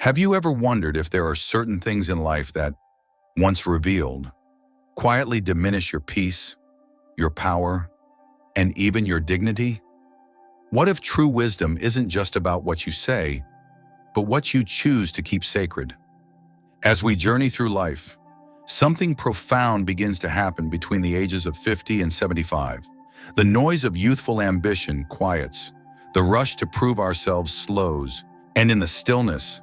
Have you ever wondered if there are certain things in life that, once revealed, quietly diminish your peace, your power, and even your dignity? What if true wisdom isn't just about what you say, but what you choose to keep sacred? As we journey through life, something profound begins to happen between the ages of 50 and 75. The noise of youthful ambition quiets, the rush to prove ourselves slows, and in the stillness,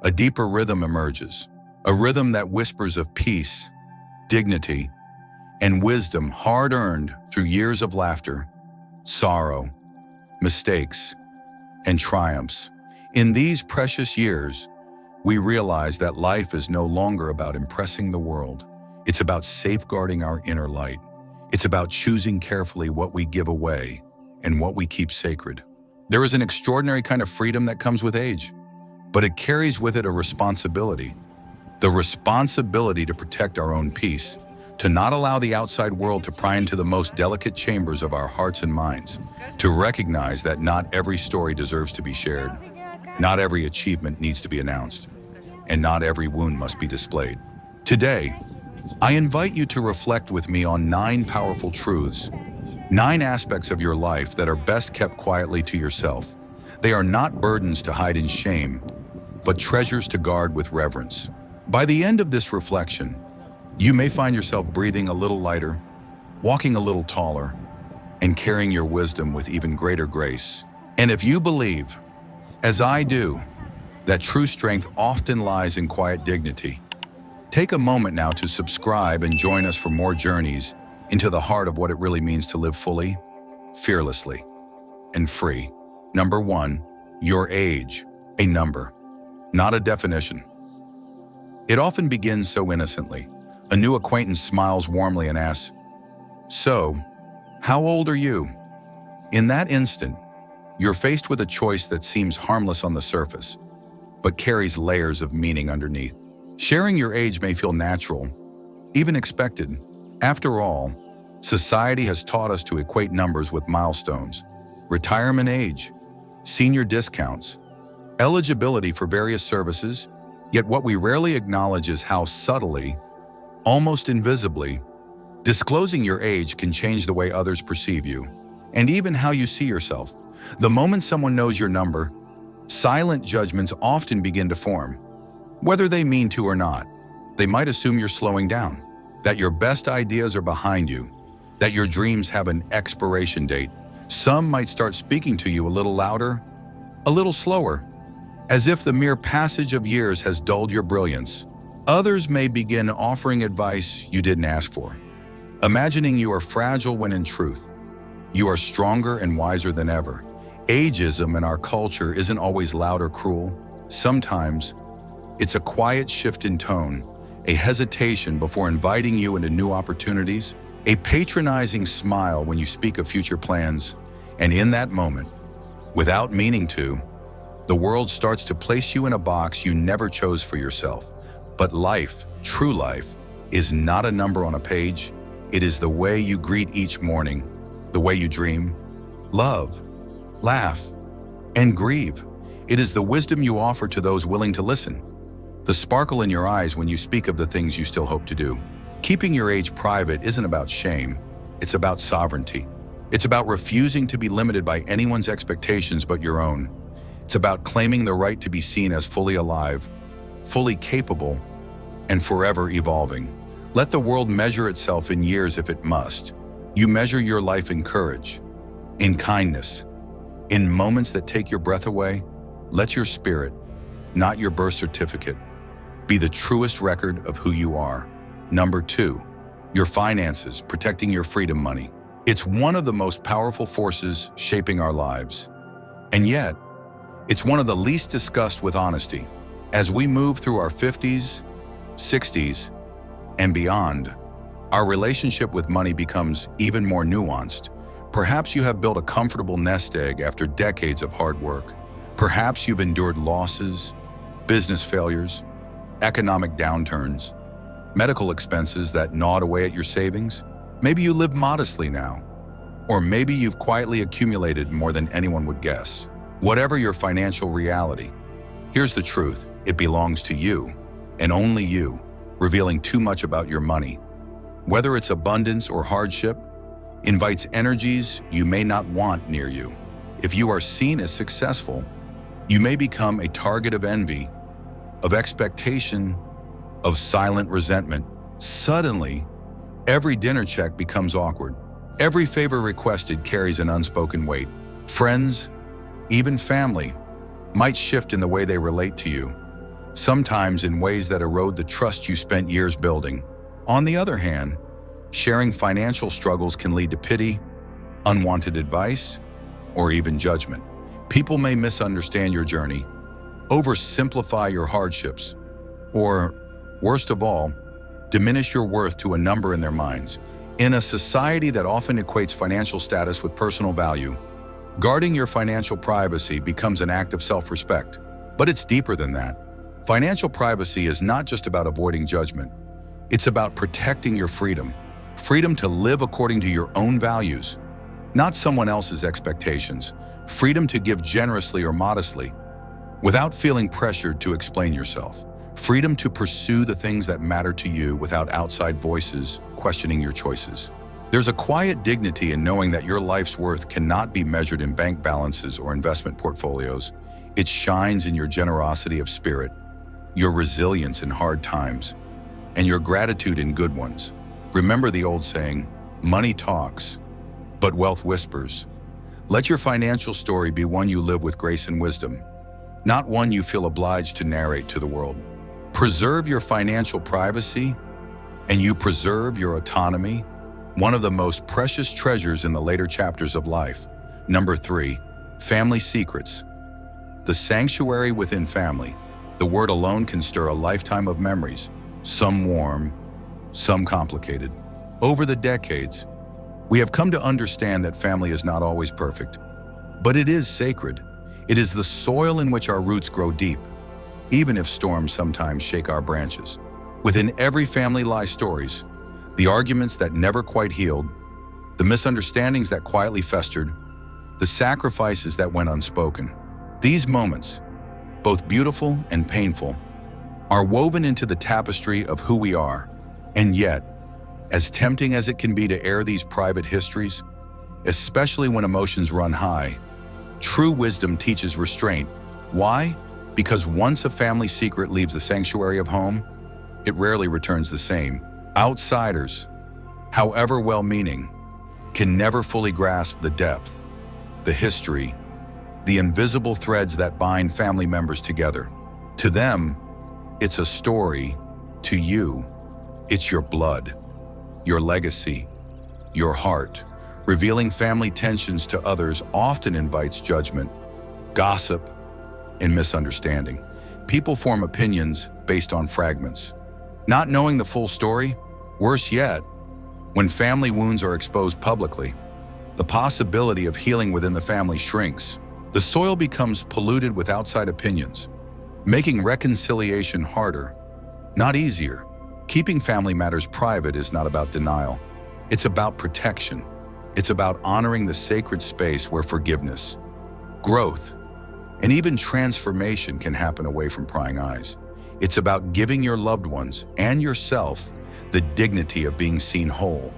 a deeper rhythm emerges, a rhythm that whispers of peace, dignity, and wisdom hard-earned through years of laughter, sorrow, mistakes, and triumphs. In these precious years, we realize that life is no longer about impressing the world. It's about safeguarding our inner light. It's about choosing carefully what we give away and what we keep sacred. There is an extraordinary kind of freedom that comes with age, but it carries with it a responsibility. The responsibility to protect our own peace, to not allow the outside world to pry into the most delicate chambers of our hearts and minds, to recognize that not every story deserves to be shared, not every achievement needs to be announced, and not every wound must be displayed. Today, I invite you to reflect with me on 9 powerful truths, 9 aspects of your life that are best kept quietly to yourself. They are not burdens to hide in shame, but treasures to guard with reverence. By the end of this reflection, you may find yourself breathing a little lighter, walking a little taller, and carrying your wisdom with even greater grace. And if you believe, as I do, that true strength often lies in quiet dignity, take a moment now to subscribe and join us for more journeys into the heart of what it really means to live fully, fearlessly, and free. Number 1, your age, a number, not a definition. It often begins so innocently. A new acquaintance smiles warmly and asks, "So, how old are you?" In that instant, you're faced with a choice that seems harmless on the surface, but carries layers of meaning underneath. Sharing your age may feel natural, even expected. After all, society has taught us to equate numbers with milestones, retirement age, senior discounts, eligibility for various services, yet what we rarely acknowledge is how subtly, almost invisibly, disclosing your age can change the way others perceive you, and even how you see yourself. The moment someone knows your number, silent judgments often begin to form. Whether they mean to or not, they might assume you're slowing down, that your best ideas are behind you, that your dreams have an expiration date. Some might start speaking to you a little louder, a little slower, as if the mere passage of years has dulled your brilliance. Others may begin offering advice you didn't ask for, imagining you are fragile when in truth, you are stronger and wiser than ever. Ageism in our culture isn't always loud or cruel. Sometimes, it's a quiet shift in tone, a hesitation before inviting you into new opportunities, a patronizing smile when you speak of future plans, and in that moment, without meaning to, the world starts to place you in a box you never chose for yourself. But life, true life, is not a number on a page. It is the way you greet each morning, the way you dream, love, laugh, and grieve. It is the wisdom you offer to those willing to listen, the sparkle in your eyes when you speak of the things you still hope to do. Keeping your age private isn't about shame, it's about sovereignty. It's about refusing to be limited by anyone's expectations but your own. It's about claiming the right to be seen as fully alive, fully capable, and forever evolving. Let the world measure itself in years if it must. You measure your life in courage, in kindness, in moments that take your breath away. Let your spirit, not your birth certificate, be the truest record of who you are. Number 2, your finances, protecting your freedom money. It's one of the most powerful forces shaping our lives. And yet, it's one of the least discussed with honesty. As we move through our 50s, 60s, and beyond, our relationship with money becomes even more nuanced. Perhaps you have built a comfortable nest egg after decades of hard work. Perhaps you've endured losses, business failures, economic downturns, medical expenses that gnawed away at your savings. Maybe you live modestly now, or maybe you've quietly accumulated more than anyone would guess. Whatever your financial reality, here's the truth. It belongs to you, and only you, revealing too much about your money. Whether it's abundance or hardship, invites energies you may not want near you. If you are seen as successful, you may become a target of envy, of expectation, of silent resentment. Suddenly, every dinner check becomes awkward. Every favor requested carries an unspoken weight. Friends, even family, might shift in the way they relate to you, sometimes in ways that erode the trust you spent years building. On the other hand, sharing financial struggles can lead to pity, unwanted advice, or even judgment. People may misunderstand your journey, oversimplify your hardships, or, worst of all, diminish your worth to a number in their minds. In a society that often equates financial status with personal value, guarding your financial privacy becomes an act of self-respect. But it's deeper than that. Financial privacy is not just about avoiding judgment. It's about protecting your freedom. Freedom to live according to your own values, not someone else's expectations. Freedom to give generously or modestly, without feeling pressured to explain yourself. Freedom to pursue the things that matter to you without outside voices questioning your choices. There's a quiet dignity in knowing that your life's worth cannot be measured in bank balances or investment portfolios. It shines in your generosity of spirit, your resilience in hard times, and your gratitude in good ones. Remember the old saying, money talks, but wealth whispers. Let your financial story be one you live with grace and wisdom, not one you feel obliged to narrate to the world. Preserve your financial privacy, and you preserve your autonomy, one of the most precious treasures in the later chapters of life. Number 3, family secrets. The sanctuary within family. The word alone can stir a lifetime of memories, some warm, some complicated. Over the decades, we have come to understand that family is not always perfect, but it is sacred. It is the soil in which our roots grow deep, even if storms sometimes shake our branches. Within every family lie stories, the arguments that never quite healed, the misunderstandings that quietly festered, the sacrifices that went unspoken. These moments, both beautiful and painful, are woven into the tapestry of who we are. And yet, as tempting as it can be to air these private histories, especially when emotions run high, true wisdom teaches restraint. Why? Because once a family secret leaves the sanctuary of home, it rarely returns the same. Outsiders, however well-meaning, can never fully grasp the depth, the history, the invisible threads that bind family members together. To them, it's a story. To you, it's your blood, your legacy, your heart. Revealing family tensions to others often invites judgment, gossip, and misunderstanding. People form opinions based on fragments, not knowing the full story. Worse yet, when family wounds are exposed publicly, the possibility of healing within the family shrinks. The soil becomes polluted with outside opinions, making reconciliation harder, not easier. Keeping family matters private is not about denial. It's about protection. It's about honoring the sacred space where forgiveness, growth, and even transformation can happen away from prying eyes. It's about giving your loved ones and yourself the dignity of being seen whole,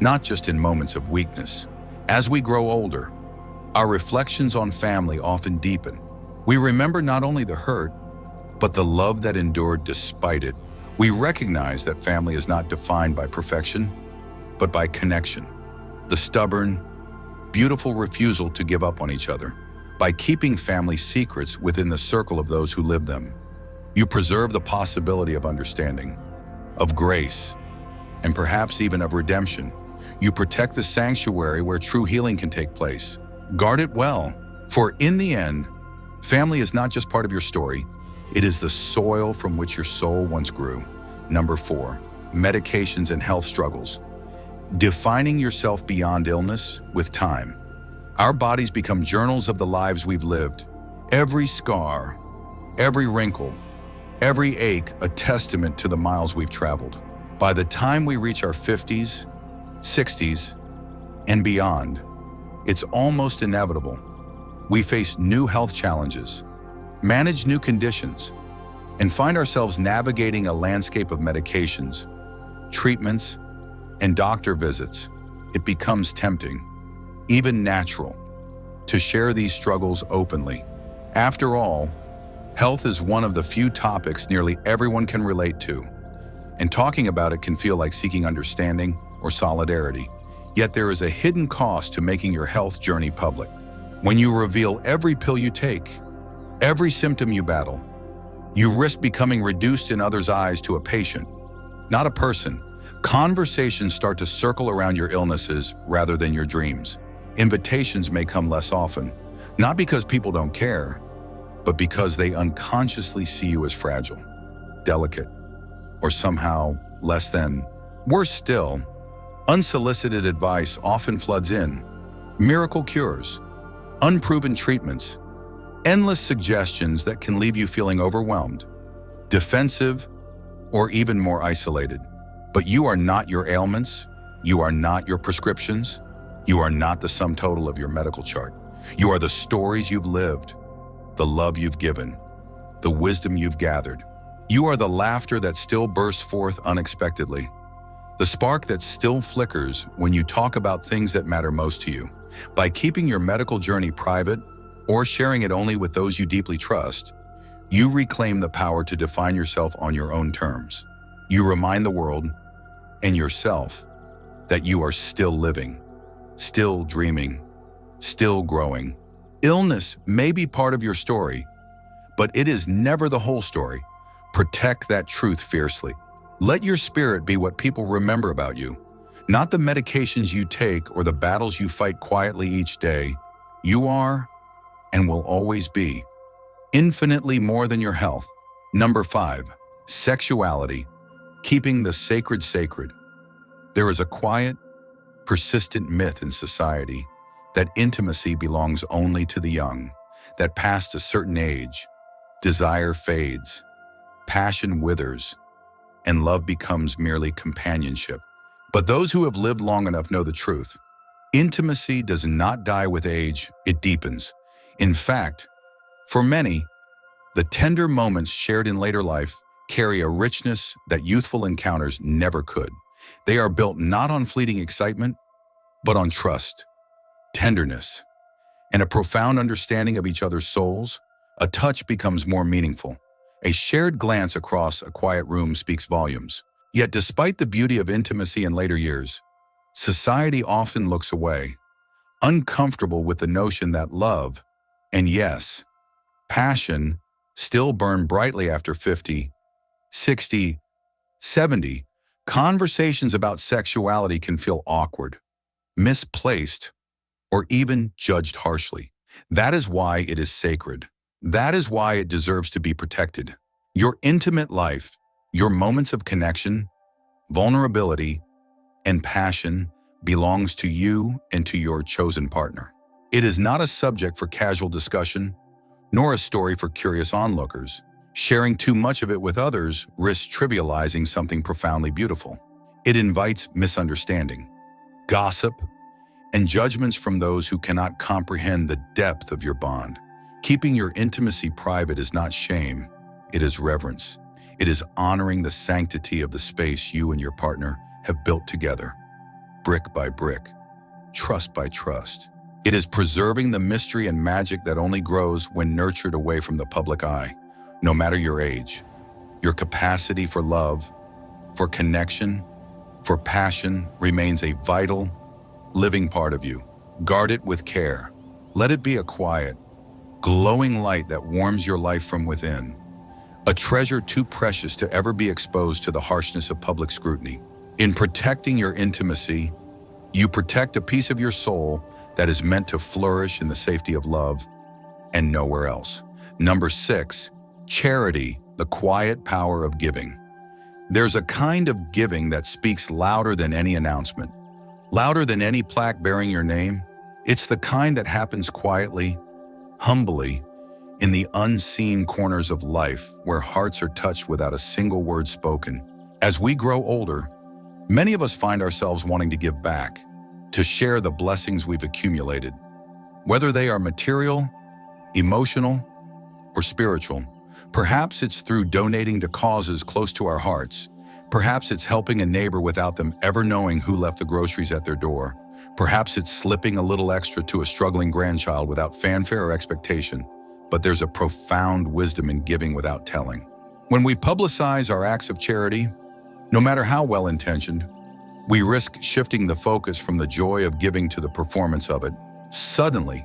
not just in moments of weakness. As we grow older, our reflections on family often deepen. We remember not only the hurt, but the love that endured despite it. We recognize that family is not defined by perfection, but by connection. The stubborn, beautiful refusal to give up on each other. By keeping family secrets within the circle of those who live them, you preserve the possibility of understanding, of grace, and perhaps even of redemption. You protect the sanctuary where true healing can take place. Guard it well, for in the end, family is not just part of your story, it is the soil from which your soul once grew. Number 4, medications and health struggles. Defining yourself beyond illness with time. Our bodies become journals of the lives we've lived. Every scar, every wrinkle, every ache a testament to the miles we've traveled. By the time we reach our 50s, 60s, and beyond, it's almost inevitable. We face new health challenges, manage new conditions, and find ourselves navigating a landscape of medications, treatments, and doctor visits, it becomes tempting, even natural, to share these struggles openly. After all, health is one of the few topics nearly everyone can relate to, and talking about it can feel like seeking understanding or solidarity. Yet there is a hidden cost to making your health journey public. When you reveal every pill you take, every symptom you battle, you risk becoming reduced in others' eyes to a patient, not a person. Conversations start to circle around your illnesses rather than your dreams. Invitations may come less often, not because people don't care, but because they unconsciously see you as fragile, delicate, or somehow less than. Worse still, unsolicited advice often floods in. Miracle cures, unproven treatments, endless suggestions that can leave you feeling overwhelmed, defensive, or even more isolated. But you are not your ailments, you are not your prescriptions, you are not the sum total of your medical chart. You are the stories you've lived, the love you've given, the wisdom you've gathered. You are the laughter that still bursts forth unexpectedly, the spark that still flickers when you talk about things that matter most to you. By keeping your medical journey private or sharing it only with those you deeply trust, you reclaim the power to define yourself on your own terms. You remind the world and yourself that you are still living, still dreaming, still growing. Illness may be part of your story, but it is never the whole story. Protect that truth fiercely. Let your spirit be what people remember about you, not the medications you take or the battles you fight quietly each day. You are, and will always be, infinitely more than your health. Number 5, sexuality, keeping the sacred sacred. There is a quiet, persistent myth in society that intimacy belongs only to the young, that past a certain age, desire fades, passion withers, and love becomes merely companionship. But those who have lived long enough know the truth. Intimacy does not die with age, it deepens. In fact, for many, the tender moments shared in later life carry a richness that youthful encounters never could. They are built not on fleeting excitement, but on trust, tenderness, and a profound understanding of each other's souls. A touch becomes more meaningful. A shared glance across a quiet room speaks volumes. Yet despite the beauty of intimacy in later years, society often looks away, uncomfortable with the notion that love, and yes, passion, still burn brightly after 50, 60, 70. Conversations about sexuality can feel awkward, misplaced, or even judged harshly. That is why it is sacred. That is why it deserves to be protected. Your intimate life, your moments of connection, vulnerability, and passion belongs to you and to your chosen partner. It is not a subject for casual discussion, nor a story for curious onlookers. Sharing too much of it with others risks trivializing something profoundly beautiful. It invites misunderstanding, gossip, and judgments from those who cannot comprehend the depth of your bond. Keeping your intimacy private is not shame, it is reverence. It is honoring the sanctity of the space you and your partner have built together, brick by brick, trust by trust. It is preserving the mystery and magic that only grows when nurtured away from the public eye. No matter your age, your capacity for love, for connection, for passion remains a vital, living part of you. Guard it with care. Let it be a quiet, glowing light that warms your life from within. A treasure too precious to ever be exposed to the harshness of public scrutiny. In protecting your intimacy, you protect a piece of your soul that is meant to flourish in the safety of love and nowhere else. Number 6, charity, the quiet power of giving. There's a kind of giving that speaks louder than any announcement, louder than any plaque bearing your name. It's the kind that happens quietly, humbly, in the unseen corners of life where hearts are touched without a single word spoken. As we grow older, many of us find ourselves wanting to give back, to share the blessings we've accumulated, whether they are material, emotional, or spiritual. Perhaps it's through donating to causes close to our hearts. Perhaps it's helping a neighbor without them ever knowing who left the groceries at their door. Perhaps it's slipping a little extra to a struggling grandchild without fanfare or expectation. But there's a profound wisdom in giving without telling. When we publicize our acts of charity, no matter how well-intentioned, we risk shifting the focus from the joy of giving to the performance of it. Suddenly,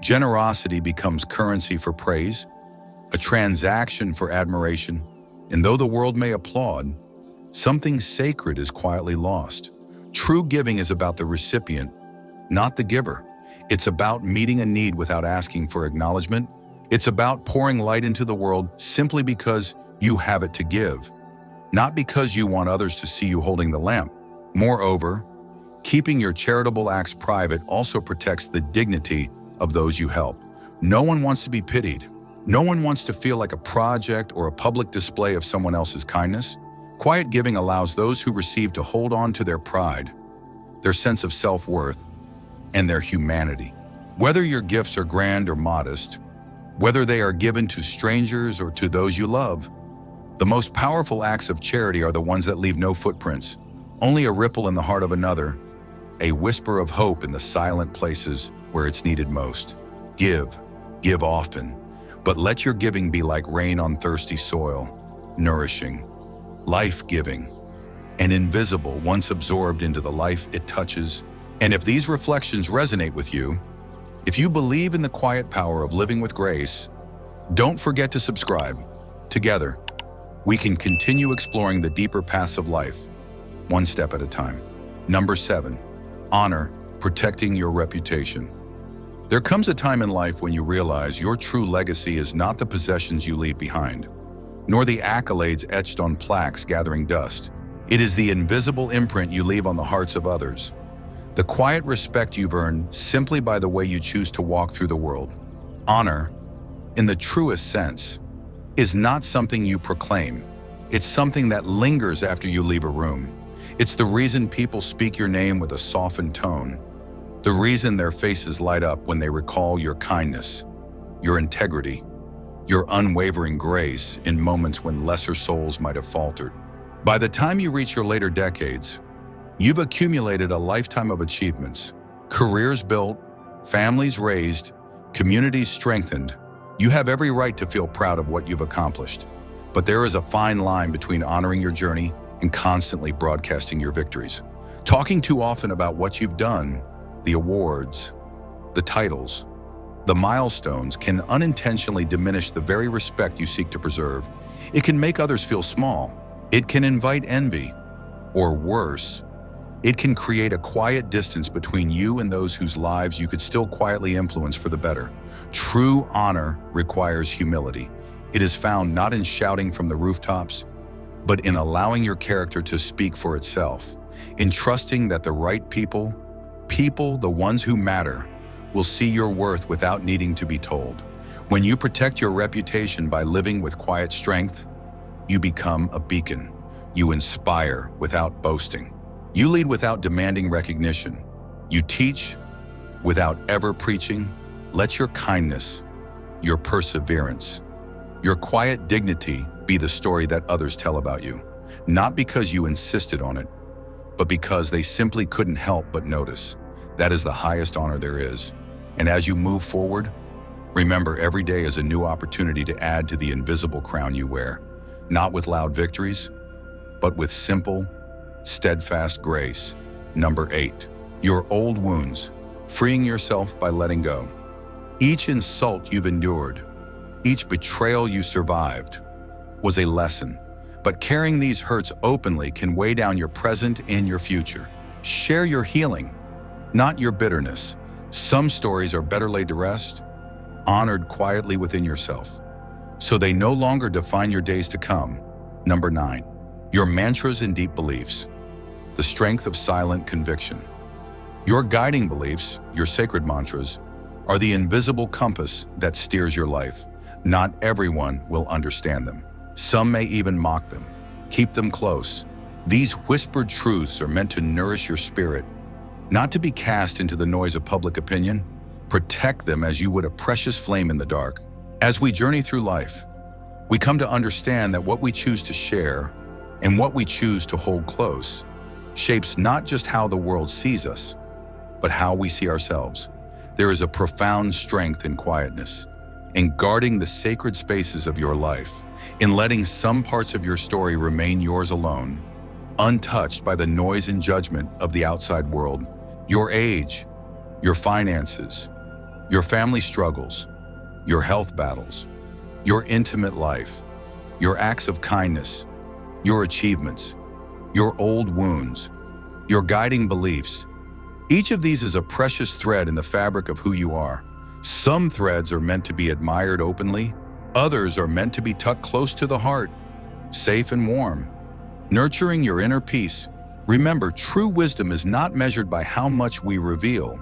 generosity becomes currency for praise, a transaction for admiration, and though the world may applaud, something sacred is quietly lost. True giving is about the recipient, not the giver. It's about meeting a need without asking for acknowledgement. It's about pouring light into the world simply because you have it to give, not because you want others to see you holding the lamp. Moreover, keeping your charitable acts private also protects the dignity of those you help. No one wants to be pitied. No one wants to feel like a project or a public display of someone else's kindness. Quiet giving allows those who receive to hold on to their pride, their sense of self-worth, and their humanity. Whether your gifts are grand or modest, whether they are given to strangers or to those you love, the most powerful acts of charity are the ones that leave no footprints, only a ripple in the heart of another, a whisper of hope in the silent places where it's needed most. Give often, but let your giving be like rain on thirsty soil, nourishing, life-giving, and invisible once absorbed into the life it touches. And if these reflections resonate with you, if you believe in the quiet power of living with grace, don't forget to subscribe. Together, we can continue exploring the deeper paths of life, one step at a time. Number 7, honor, protecting your reputation. There comes a time in life when you realize your true legacy is not the possessions you leave behind, nor the accolades etched on plaques gathering dust. It is the invisible imprint you leave on the hearts of others, the quiet respect you've earned simply by the way you choose to walk through the world. Honor, in the truest sense, is not something you proclaim. It's something that lingers after you leave a room. It's the reason people speak your name with a softened tone, the reason their faces light up when they recall your kindness, your integrity, your unwavering grace in moments when lesser souls might have faltered. By the time you reach your later decades, you've accumulated a lifetime of achievements, careers built, families raised, communities strengthened. You have every right to feel proud of what you've accomplished. But there is a fine line between honoring your journey and constantly broadcasting your victories. Talking too often about what you've done, the awards, the titles, the milestones can unintentionally diminish the very respect you seek to preserve. It can make others feel small. It can invite envy, or worse, it can create a quiet distance between you and those whose lives you could still quietly influence for the better. True honor requires humility. It is found not in shouting from the rooftops, but in allowing your character to speak for itself, in trusting that the right people, the ones who matter, will see your worth without needing to be told. When you protect your reputation by living with quiet strength, you become a beacon. You inspire without boasting. You lead without demanding recognition. You teach without ever preaching. Let your kindness, your perseverance, your quiet dignity be the story that others tell about you, not because you insisted on it, but because they simply couldn't help but notice. That is the highest honor there is. And as you move forward, remember every day is a new opportunity to add to the invisible crown you wear, not with loud victories, but with simple, steadfast grace. Number 8, your old wounds, freeing yourself by letting go. Each insult you've endured, each betrayal you survived, was a lesson. But carrying these hurts openly can weigh down your present and your future. Share your healing, not your bitterness. Some stories are better laid to rest, honored quietly within yourself, so they no longer define your days to come. Number 9, your mantras and deep beliefs, the strength of silent conviction. Your guiding beliefs, your sacred mantras, are the invisible compass that steers your life. Not everyone will understand them. Some may even mock them. Keep them close. These whispered truths are meant to nourish your spirit, not to be cast into the noise of public opinion. Protect them as you would a precious flame in the dark. As we journey through life, we come to understand that what we choose to share and what we choose to hold close shapes not just how the world sees us, but how we see ourselves. There is a profound strength in quietness, in guarding the sacred spaces of your life, in letting some parts of your story remain yours alone, untouched by the noise and judgment of the outside world. Your age, your finances, your family struggles, your health battles, your intimate life, your acts of kindness, your achievements, your old wounds, your guiding beliefs. Each of these is a precious thread in the fabric of who you are. Some threads are meant to be admired openly, others are meant to be tucked close to the heart, safe and warm, nurturing your inner peace. Remember, true wisdom is not measured by how much we reveal,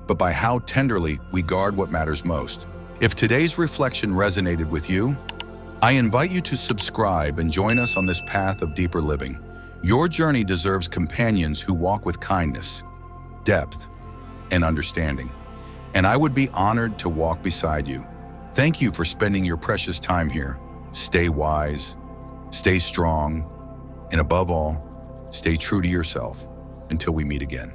but by how tenderly we guard what matters most. If today's reflection resonated with you, I invite you to subscribe and join us on this path of deeper living. Your journey deserves companions who walk with kindness, depth, and understanding. And I would be honored to walk beside you. Thank you for spending your precious time here. Stay wise, stay strong, and above all, stay true to yourself until we meet again.